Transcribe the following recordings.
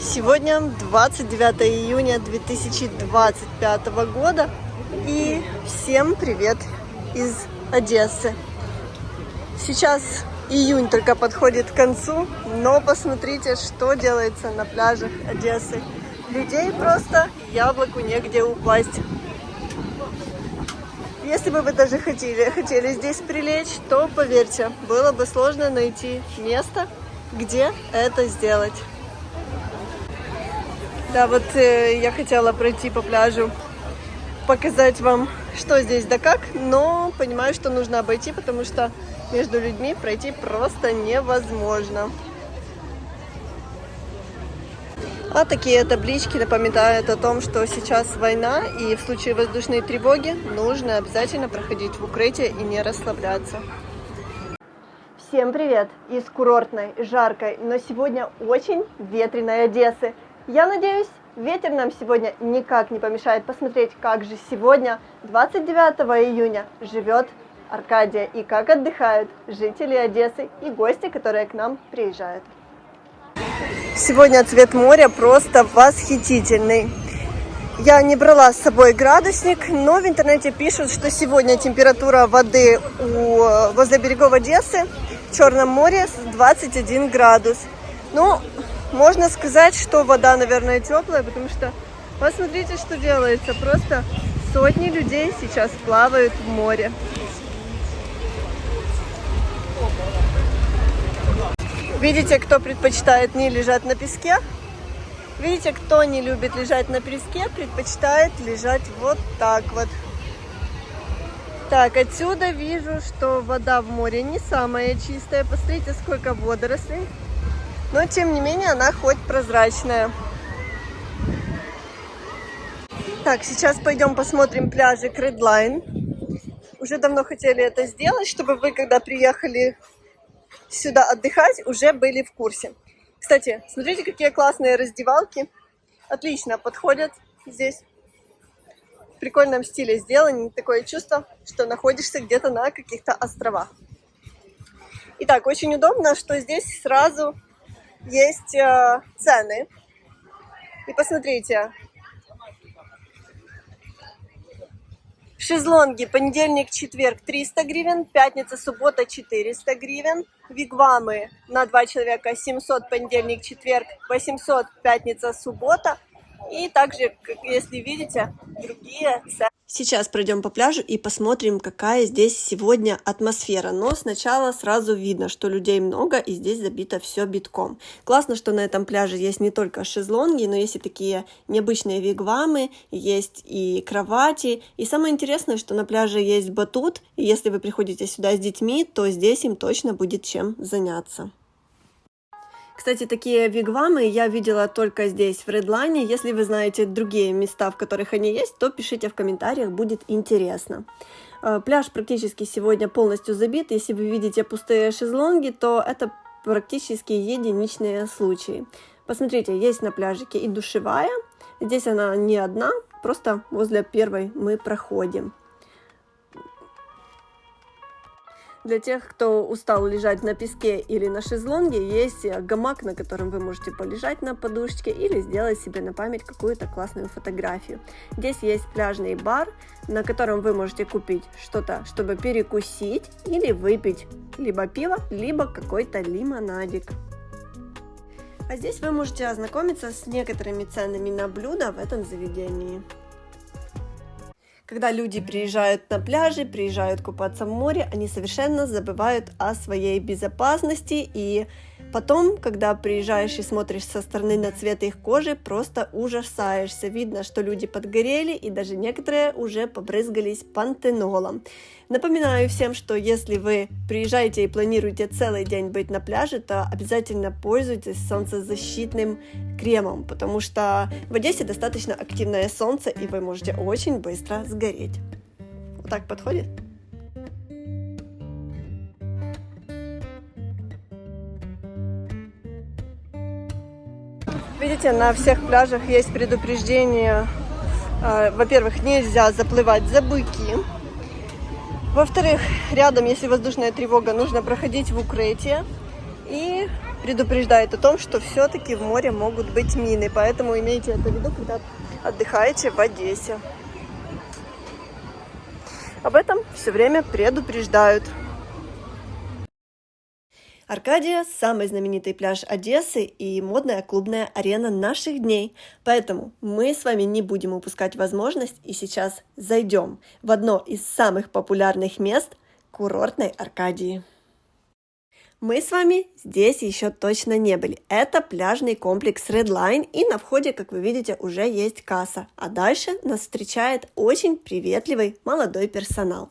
Сегодня 29 июня 2025 года и всем привет из Одессы. Сейчас июнь только подходит к концу, но посмотрите, что делается на пляжах Одессы. Людей просто яблоку негде упасть. Если бы вы даже хотели здесь прилечь, то, поверьте, было бы сложно найти место, где это сделать. Да, вот я хотела пройти по пляжу, показать вам, что здесь да как, но понимаю, что нужно обойти, потому что между людьми пройти просто невозможно. А такие таблички напоминают о том, что сейчас война, и в случае воздушной тревоги нужно обязательно проходить в укрытие и не расслабляться. Всем привет из курортной, жаркой, но сегодня очень ветреной Одессы. Я надеюсь, ветер нам сегодня никак не помешает посмотреть, как же сегодня, 29 июня, живет Аркадия и как отдыхают жители Одессы и гости, которые к нам приезжают. Сегодня цвет моря просто восхитительный. Я не брала с собой градусник, но в интернете пишут, что сегодня температура воды возле берегов Одессы в Черном море 21 градус. Ну, можно сказать, что вода, наверное, теплая, потому что посмотрите, что делается. Просто сотни людей сейчас плавают в море. Видите, кто предпочитает не лежать на песке? Видите, кто не любит лежать на песке, предпочитает лежать вот так вот. Так, отсюда вижу, что вода в море не самая чистая. Посмотрите, сколько водорослей. Но, тем не менее, она хоть прозрачная. Так, сейчас пойдем посмотрим пляжи Red Line. Уже давно хотели это сделать, чтобы вы, когда приехали сюда отдыхать, уже были в курсе. Кстати, смотрите, какие классные раздевалки. Отлично подходят здесь. В прикольном стиле сделаны. Такое чувство, что находишься где-то на каких-то островах. Итак, очень удобно, что здесь сразу есть цены. И посмотрите. Шезлонги понедельник, четверг 300 гривен, пятница, суббота 400 гривен. Вигвамы на 2 человека 700 понедельник, четверг, 800 пятница, суббота. И также, если видите, другие цены. Сейчас пройдем по пляжу и посмотрим, какая здесь сегодня атмосфера. Но сначала сразу видно, что людей много и здесь забито все битком. Классно, что на этом пляже есть не только шезлонги, но есть и такие необычные вигвамы, есть и кровати. И самое интересное, что на пляже есть батут. И если вы приходите сюда с детьми, то здесь им точно будет чем заняться. Кстати, такие вигвамы я видела только здесь, в Red Line. Если вы знаете другие места, в которых они есть, то пишите в комментариях, будет интересно. Пляж практически сегодня полностью забит. Если вы видите пустые шезлонги, то это практически единичные случаи. Посмотрите, есть на пляжике и душевая. Здесь она не одна, просто возле первой мы проходим. Для тех, кто устал лежать на песке или на шезлонге, есть гамак, на котором вы можете полежать на подушечке или сделать себе на память какую-то классную фотографию. Здесь есть пляжный бар, на котором вы можете купить что-то, чтобы перекусить или выпить либо пиво, либо какой-то лимонадик. А здесь вы можете ознакомиться с некоторыми ценами на блюда в этом заведении. Когда люди приезжают на пляжи, приезжают купаться в море, они совершенно забывают о своей безопасности. И потом, когда приезжаешь и смотришь со стороны на цвет их кожи, просто ужасаешься. Видно, что люди подгорели, и даже некоторые уже побрызгались пантенолом. Напоминаю всем, что если вы приезжаете и планируете целый день быть на пляже, то обязательно пользуйтесь солнцезащитным кремом, потому что в Одессе достаточно активное солнце, и вы можете очень быстро сгореть. Вот так подходит? Видите, на всех пляжах есть предупреждение. Во-первых, нельзя заплывать за буйки. Во-вторых, рядом, если воздушная тревога, нужно проходить в укрытие. И предупреждает о том, что все-таки в море могут быть мины. Поэтому имейте это в виду, когда отдыхаете в Одессе. Об этом все время предупреждают. Аркадия – самый знаменитый пляж Одессы и модная клубная арена наших дней. Поэтому мы с вами не будем упускать возможность и сейчас зайдем в одно из самых популярных мест курортной Аркадии. Мы с вами здесь еще точно не были. Это пляжный комплекс Redline, и на входе, как вы видите, уже есть касса. А дальше нас встречает очень приветливый молодой персонал.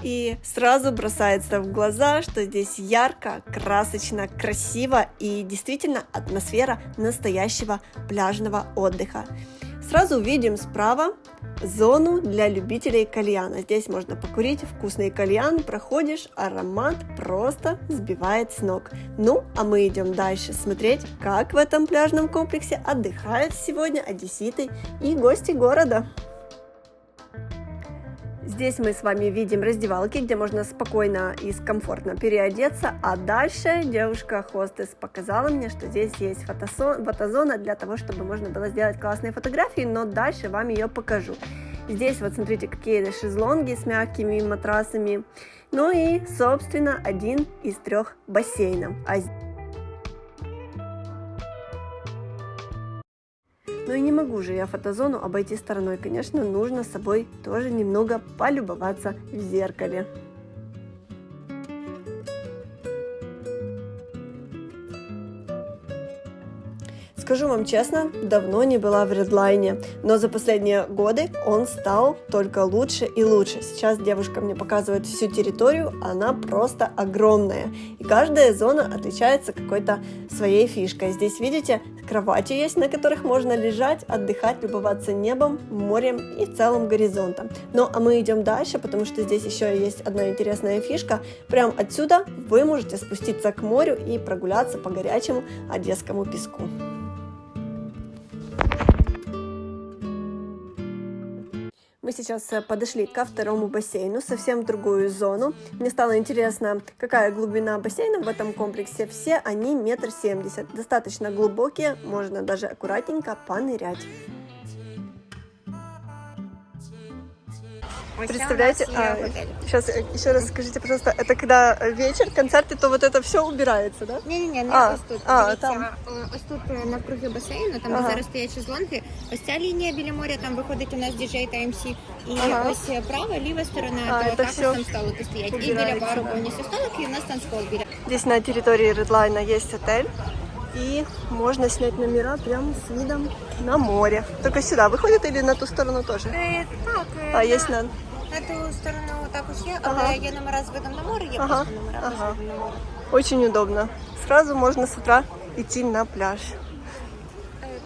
И сразу бросается в глаза, что здесь ярко, красочно, красиво и действительно атмосфера настоящего пляжного отдыха. Сразу видим справа зону для любителей кальяна. Здесь можно покурить вкусный кальян, проходишь, аромат просто сбивает с ног. Ну, а мы идем дальше смотреть, как в этом пляжном комплексе отдыхают сегодня одесситы и гости города. Здесь мы с вами видим раздевалки, где можно спокойно и комфортно переодеться, а дальше девушка-хостес показала мне, что здесь есть фотозона для того, чтобы можно было сделать классные фотографии, но дальше вам ее покажу. Здесь вот смотрите, какие шезлонги с мягкими матрасами, ну и, собственно, один из 3 бассейнов. Ну и не могу же я фотозону обойти стороной. Конечно, нужно с собой тоже немного полюбоваться в зеркале. Скажу вам честно, давно не была в Редлайне, но за последние годы он стал только лучше и лучше. Сейчас девушка мне показывает всю территорию, она просто огромная. И каждая зона отличается какой-то своей фишкой. Здесь, видите, кровати есть, на которых можно лежать, отдыхать, любоваться небом, морем и целым горизонтом. Ну а мы идем дальше, потому что здесь еще есть одна интересная фишка. Прямо отсюда вы можете спуститься к морю и прогуляться по горячему одесскому песку. Мы сейчас подошли ко 2-му бассейну, совсем в другую зону. Мне стало интересно, какая глубина бассейна в этом комплексе. Все они 1,70 м, достаточно глубокие, можно даже аккуратненько понырять. Представляете, сейчас еще раз скажите, пожалуйста, это когда вечер, концерты, то вот это все убирається, да? Ні, ось тут. Там. Ось тут навкруги басейну, там де зараз стоять шезлонги, ось ця лінія біля моря, там виходить у нас діджей та МС, і ось права, ліва сторона, то також там столики стоять. І біля бару повністю столики, і у нас танцпол біля. Здесь на территории Редлайна есть отель, и можно снять номера прямо с видом на море. Только сюда выходит или на ту сторону тоже? Так, есть на ту сторону також є, але є номера з видом на море, є просто номера з видом на море. Очень удобно. Сразу можно с утра идти на пляж.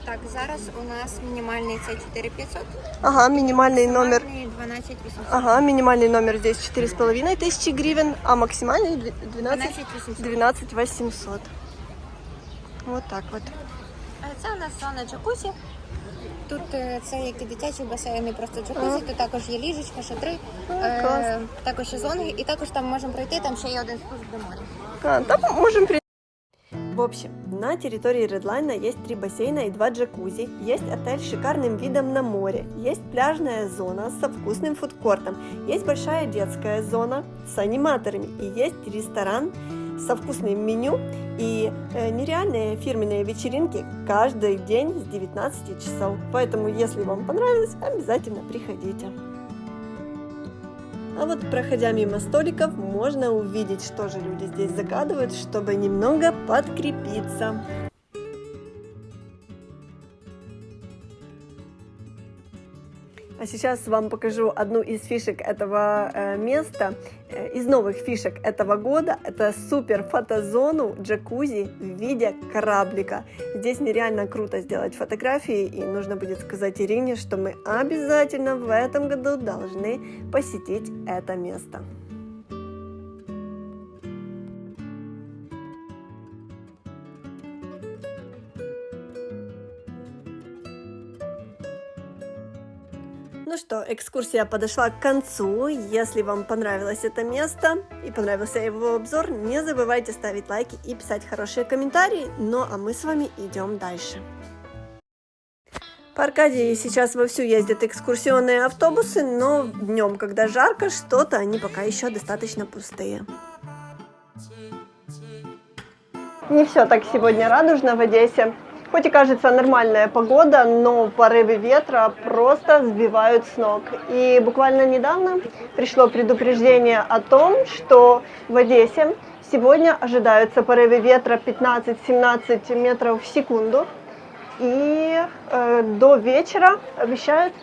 Так, зараз у нас мінімальний це 4500. Ага, минимальный номер. 12800. Ага, минимальный номер здесь 4500 гривен, а максимальный 12 800. Вот так вот. Це у нас зона джакузі. Тут це як і дитячий басейн, і просто джакузі, тут також є ліжечка, шатри, також шезлонги, і також там можемо пройти, там ще є один спуск до моря. Там можем прийти. В общем, на территории Редлайна есть 3 бассейна и 2 джакузи, есть отель с шикарным видом на море, есть пляжная зона со вкусным фудкортом, есть большая детская зона с аниматорами и есть ресторан со вкусным меню и нереальные фирменные вечеринки каждый день с 19 часов. Поэтому, если вам понравилось, обязательно приходите. А вот проходя мимо столиков, можно увидеть, что же люди здесь закатывают, чтобы немного подкрепиться. А сейчас вам покажу одну из фишек этого места, из новых фишек этого года. Это супер фотозону джакузи в виде кораблика. Здесь нереально круто сделать фотографии, и нужно будет сказать Ирине, что мы обязательно в этом году должны посетить это место. Ну что, экскурсия подошла к концу. Если вам понравилось это место и понравился его обзор, не забывайте ставить лайки и писать хорошие комментарии. Ну а мы с вами идем дальше. По Аркадии сейчас вовсю ездят экскурсионные автобусы, но днем, когда жарко, что-то они пока еще достаточно пустые. Не все так сегодня радужно в Одессе. Хоть и кажется нормальная погода, но порывы ветра просто сбивают с ног. И буквально недавно пришло предупреждение о том, что в Одессе сегодня ожидаются порывы ветра 15-17 метров в секунду. И до вечера обещают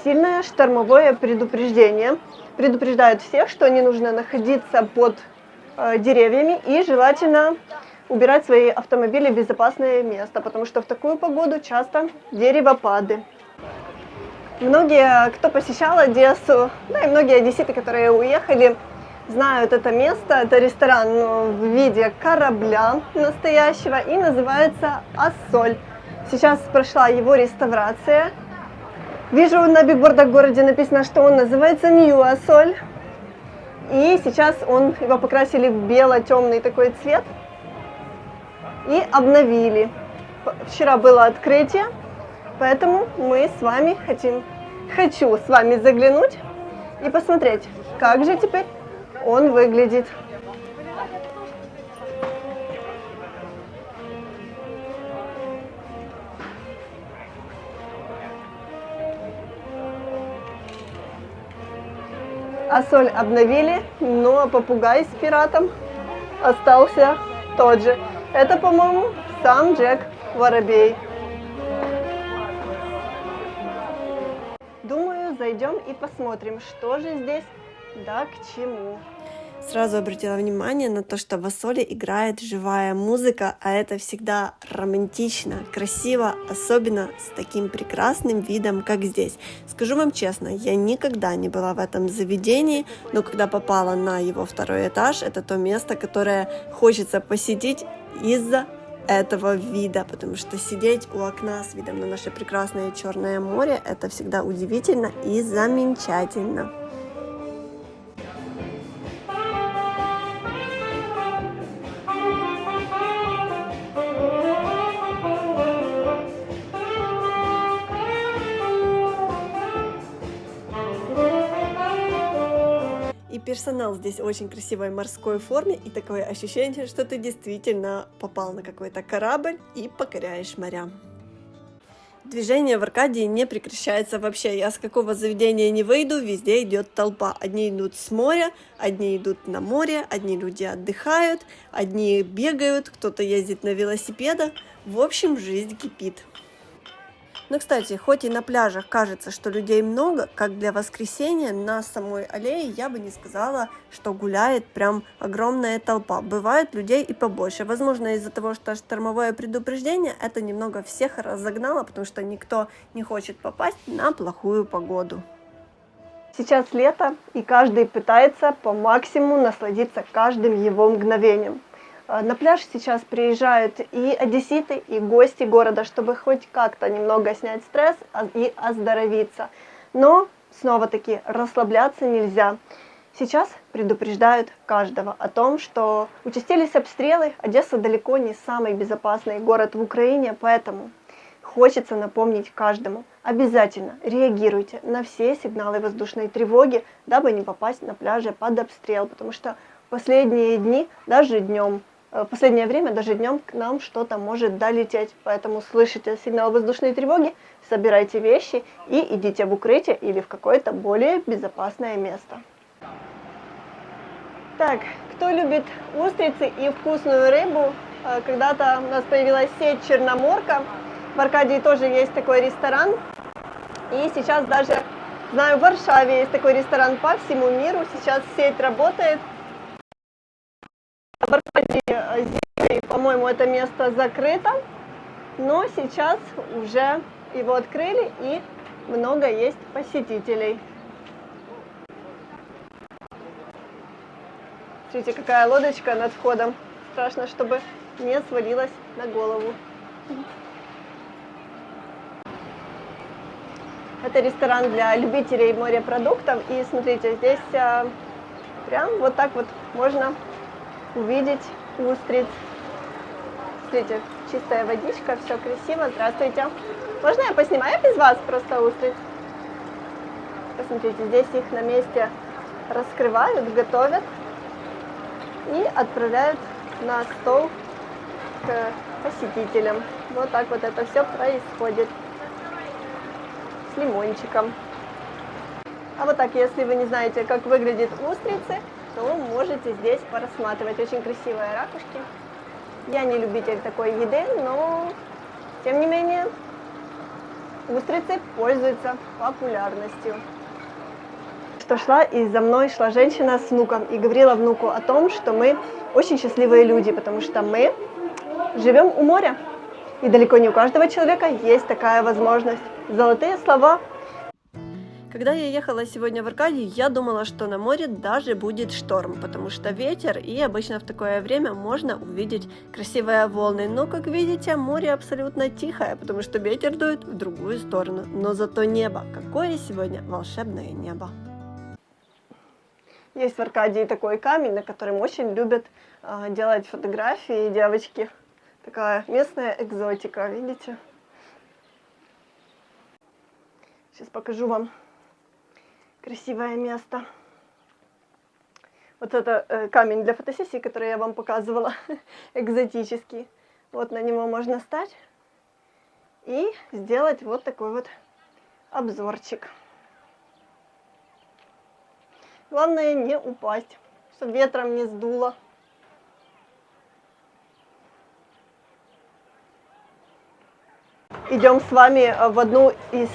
сильное штормовое предупреждение. Предупреждают всех, что не нужно находиться под деревьями и желательно убирать свои автомобили в безопасное место, потому что в такую погоду часто деревопады. Многие, кто посещал Одессу, да и многие одесситы, которые уехали, знают это место. Это ресторан в виде корабля настоящего и называется «Ассоль». Сейчас прошла его реставрация. Вижу на бигбордах в городе написано, что он называется Нью Ассоль. И сейчас его покрасили в бело-темный такой цвет. И обновили. Вчера было открытие, поэтому мы с вами хочу с вами заглянуть и посмотреть, как же теперь он выглядит. Ассоль обновили, но попугай с пиратом остался тот же. Это, по-моему, сам Джек Воробей. Думаю, зайдем и посмотрим, что же здесь да к чему. Сразу обратила внимание на то, что в Ассоле играет живая музыка, а это всегда романтично, красиво, особенно с таким прекрасным видом, как здесь. Скажу вам честно, я никогда не была в этом заведении, но когда попала на его второй этаж, это то место, которое хочется посетить из-за этого вида, потому что сидеть у окна с видом на наше прекрасное Черное море, это всегда удивительно и замечательно. И персонал здесь очень красивой морской форме, и такое ощущение, что ты действительно попал на какой-то корабль и покоряешь моря. Движение в Аркадии не прекращается вообще. Я с какого заведения не выйду, везде идет толпа. Одни идут с моря, одни идут на море, одни люди отдыхают, одни бегают, кто-то ездит на велосипедах. В общем, жизнь кипит. Но, кстати, хоть и на пляжах кажется, что людей много, как для воскресенья, на самой аллее я бы не сказала, что гуляет прям огромная толпа. Бывает людей и побольше. Возможно, из-за того, что штормовое предупреждение, это немного всех разогнало, потому что никто не хочет попасть на плохую погоду. Сейчас лето, и каждый пытается по максимуму насладиться каждым его мгновением. На пляж сейчас приезжают и одесситы, и гости города, чтобы хоть как-то немного снять стресс и оздоровиться. Но, снова-таки, расслабляться нельзя. Сейчас предупреждают каждого о том, что участились обстрелы, Одесса далеко не самый безопасный город в Украине, поэтому хочется напомнить каждому, обязательно реагируйте на все сигналы воздушной тревоги, дабы не попасть на пляже под обстрел, потому что в последние дни, даже днем, в последнее время даже днем к нам что-то может долететь. Поэтому слышите сигнал воздушной тревоги, собирайте вещи и идите в укрытие или в какое-то более безопасное место. Так, кто любит устрицы и вкусную рыбу, когда-то у нас появилась сеть Черноморка. В Аркадии тоже есть такой ресторан. И сейчас даже, знаю, в Варшаве есть такой ресторан по всему миру. Сейчас сеть работает. В Аркадии зимой, по-моему, это место закрыто, но сейчас уже его открыли и много есть посетителей. Смотрите, какая лодочка над входом. Страшно, чтобы не свалилась на голову. Это ресторан для любителей морепродуктов. И смотрите, здесь прям вот так вот можно увидеть устриц. Смотрите, чистая водичка, все красиво. Здравствуйте. Можно я поснимаю без вас просто устриц? Посмотрите, здесь их на месте раскрывают, готовят и отправляют на стол к посетителям. Вот так вот это все происходит. С лимончиком. А вот так, если вы не знаете, как выглядят устрицы, то можете здесь порассматривать. Очень красивые ракушки. Я не любитель такой еды, но тем не менее устрицы пользуются популярностью. Что шла, и за мной шла женщина с внуком и говорила внуку о том, что мы очень счастливые люди, потому что мы живем у моря. И далеко не у каждого человека есть такая возможность. Золотые слова. Когда я ехала сегодня в Аркадию, я думала, что на море даже будет шторм, потому что ветер, и обычно в такое время можно увидеть красивые волны. Но, как видите, море абсолютно тихое, потому что ветер дует в другую сторону. Но зато небо. Какое сегодня волшебное небо. Есть в Аркадии такой камень, на котором очень любят делать фотографии девочки. Такая местная экзотика, видите? Сейчас покажу вам красивое место. Вот это камень для фотосессии, который я вам показывала, экзотический. Вот на него можно стать и сделать вот такой вот обзорчик. Главное не упасть, чтобы ветром не сдуло. Идем с вами в одну из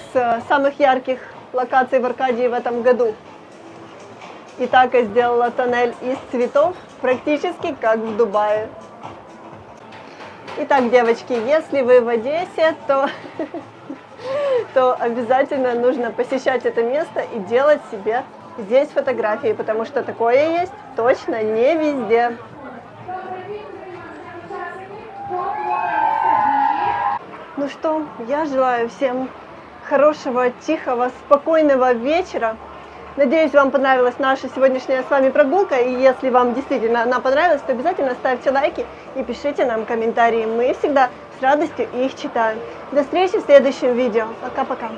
самых ярких локаций в Аркадии в этом году. Итак, я сделала тоннель из цветов, практически как в Дубае. Итак, девочки, если вы в Одессе, то обязательно нужно посещать это место и делать себе здесь фотографии, потому что такое есть точно не везде. Ну что, я желаю всем хорошего, тихого, спокойного вечера. Надеюсь, вам понравилась наша сегодняшняя с вами прогулка. И если вам действительно она понравилась, то обязательно ставьте лайки и пишите нам комментарии. Мы всегда с радостью их читаем. До встречи в следующем видео. Пока-пока.